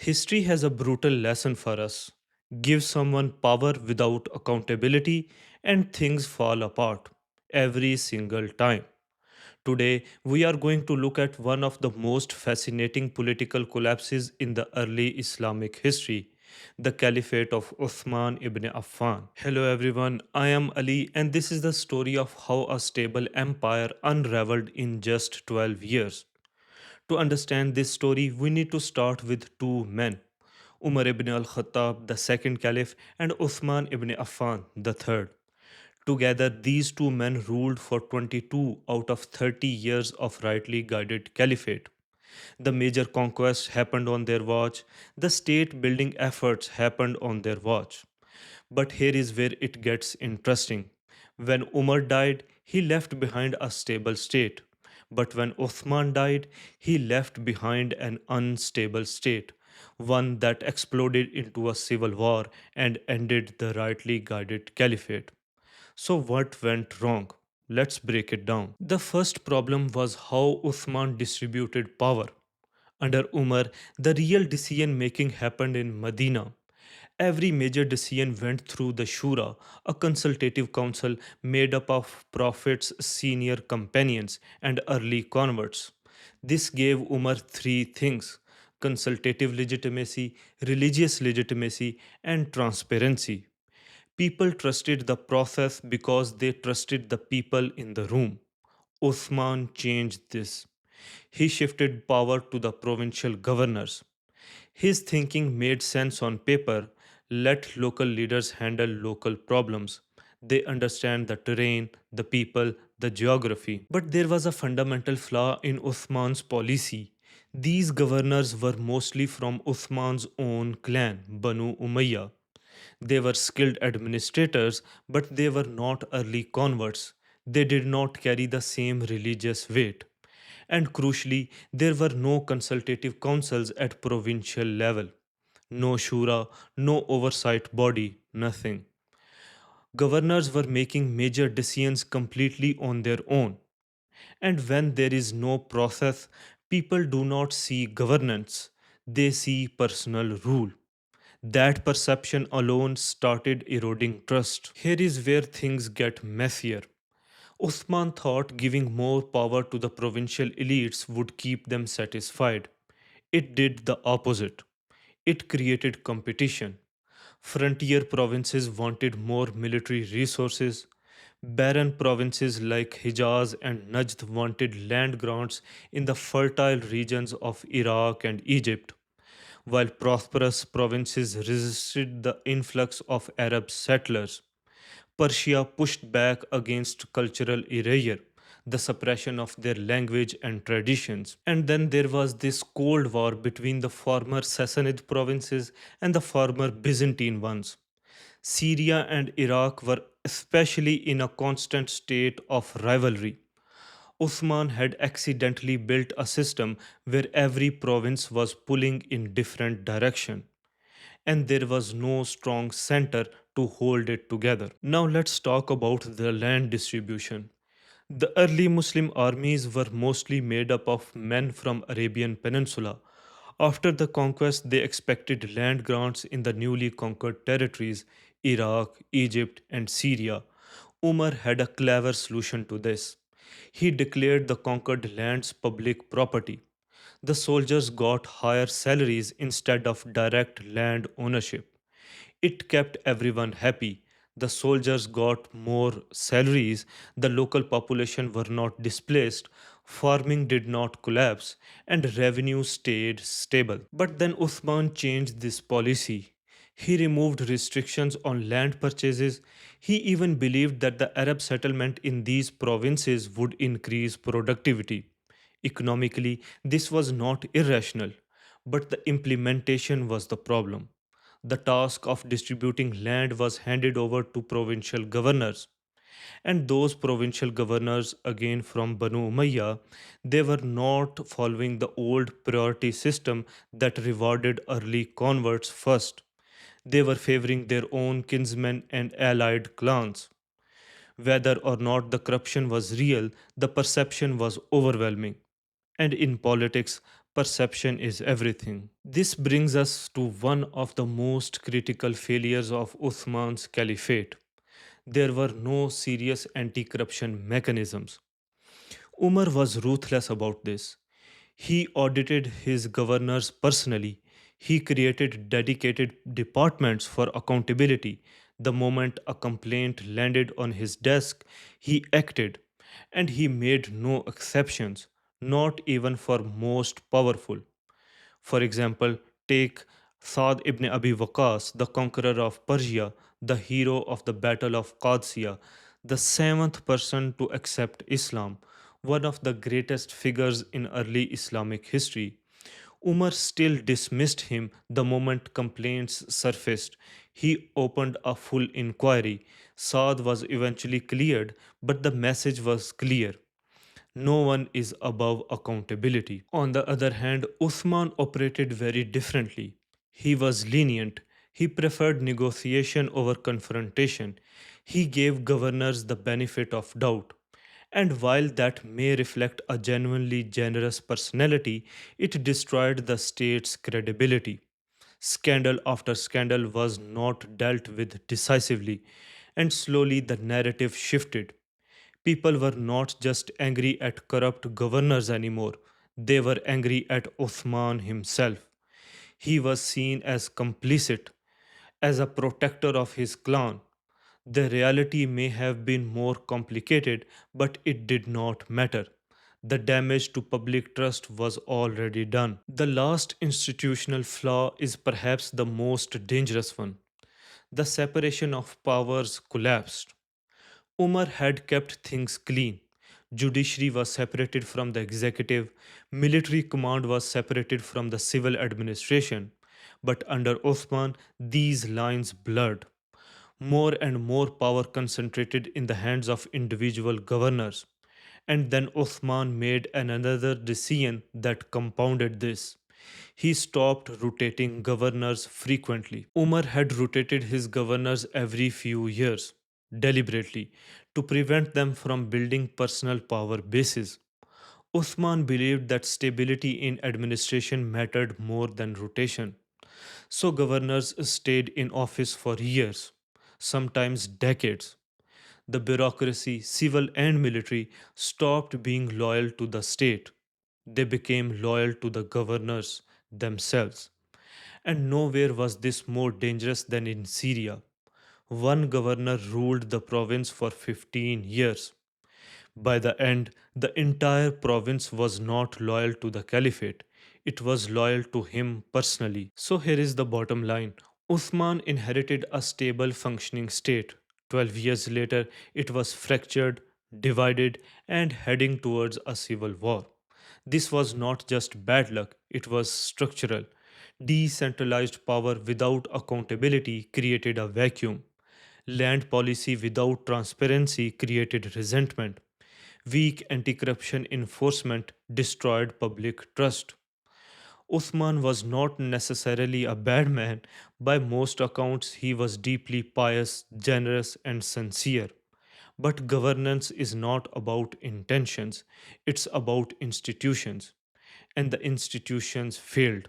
History has a brutal lesson for us. Give someone power without accountability, and things fall apart every single time. Today, we are going to look at one of the most fascinating political collapses in the early Islamic history, the Caliphate of Uthman ibn Affan. Hello, everyone. I am Ali, and this is the story of how a stable empire unraveled in just 12 years. To understand this story, we need to start with two men, Umar ibn al-Khattab, the second caliph, and Uthman ibn Affan, the third. Together, these two men ruled for 22 out of 30 years of rightly guided caliphate. The major conquests happened on their watch, the state building efforts happened on their watch. But here is where it gets interesting. When Umar died, he left behind a stable state. But when Uthman died, he left behind an unstable state, one that exploded into a civil war and ended the rightly guided caliphate. So, what went wrong? Let's break it down. The first problem was how Uthman distributed power. Under Umar, the real decision making happened in Medina. Every major decision went through the Shura, a consultative council made up of prophets, senior companions, and early converts. This gave Umar three things: consultative legitimacy, religious legitimacy, and transparency. People trusted the process because they trusted the people in the room. Uthman changed this. He shifted power to the provincial governors. His thinking made sense on paper. Let local leaders handle local problems. They understand the terrain, the people, the geography. But there was a fundamental flaw in Uthman's policy. These governors were mostly from Uthman's own clan, Banu Umayya. They were skilled administrators, but they were not early converts. They did not carry the same religious weight. And crucially, there were no consultative councils at provincial level. No shura, no oversight body, nothing. Governors were making major decisions completely on their own. And when there is no process, people do not see governance, they see personal rule. That perception alone started eroding trust. Here is where things get messier. Uthman thought giving more power to the provincial elites would keep them satisfied. It did the opposite. It created competition. Frontier provinces wanted more military resources. Barren provinces like Hijaz and Najd wanted land grants in the fertile regions of Iraq and Egypt, while prosperous provinces resisted the influx of Arab settlers. Persia pushed back against cultural erasure, the suppression of their language and traditions. And then there was this Cold War between the former Sassanid provinces and the former Byzantine ones. Syria and Iraq were especially in a constant state of rivalry. Uthman had accidentally built a system where every province was pulling in different direction and there was no strong center to hold it together. Now let's talk about the land distribution. The early Muslim armies were mostly made up of men from Arabian Peninsula. After the conquest, they expected land grants in the newly conquered territories, Iraq, Egypt, and Syria. Umar had a clever solution to this. He declared the conquered lands public property. The soldiers got higher salaries instead of direct land ownership. It kept everyone happy. The soldiers got more salaries, the local population were not displaced, farming did not collapse, and revenue stayed stable. But then Uthman changed this policy. He removed restrictions on land purchases. He even believed that the Arab settlement in these provinces would increase productivity. Economically, this was not irrational, but the implementation was the problem. The task of distributing land was handed over to provincial governors. And those provincial governors, again from Banu Umayya, they were not following the old priority system that rewarded early converts first. They were favoring their own kinsmen and allied clans. Whether or not the corruption was real, the perception was overwhelming. And in politics, perception is everything. This brings us to one of the most critical failures of Uthman's caliphate. There were no serious anti corruption mechanisms. Umar was ruthless about this. He audited his governors personally. He created dedicated departments for accountability. The moment a complaint landed on his desk, he acted. And he made no exceptions, not even for most powerful. For example, take Sa'd ibn Abi Waqas, the conqueror of Persia, the hero of the Battle of Qadisiyah, the seventh person to accept Islam, one of the greatest figures in early Islamic history. Umar still dismissed him the moment complaints surfaced. He opened a full inquiry. Saad was eventually cleared, but the message was clear: no one is above accountability. On the other hand, Uthman operated very differently. He was lenient. He preferred negotiation over confrontation. He gave governors the benefit of doubt. And while that may reflect a genuinely generous personality, it destroyed the state's credibility. Scandal after scandal was not dealt with decisively, and slowly the narrative shifted. People were not just angry at corrupt governors anymore, they were angry at Uthman himself. He was seen as complicit, as a protector of his clan. The reality may have been more complicated, but it did not matter. The damage to public trust was already done. The last institutional flaw is perhaps the most dangerous one. The separation of powers collapsed. Umar had kept things clean. Judiciary was separated from the executive, military command was separated from the civil administration. But under Uthman, these lines blurred. More and more power concentrated in the hands of individual governors. And then Uthman made another decision that compounded this. He stopped rotating governors frequently. Umar had rotated his governors every few years, deliberately, to prevent them from building personal power bases. Uthman believed that stability in administration mattered more than rotation. So governors stayed in office for years, sometimes decades. The bureaucracy, civil and military, stopped being loyal to the state. They became loyal to the governors themselves. And nowhere was this more dangerous than in Syria. One governor ruled the province for 15 years. By the end, the entire province was not loyal to the caliphate. It was loyal to him personally. So here is the bottom line. Uthman inherited a stable functioning state. 12 years later, it was fractured, divided, and heading towards a civil war. This was not just bad luck, it was structural. Decentralized power without accountability created a vacuum. Land policy without transparency created resentment. Weak anti corruption enforcement destroyed public trust. Uthman was not necessarily a bad man. By most accounts, he was deeply pious, generous, and sincere. But governance is not about intentions, it's about institutions. And the institutions failed.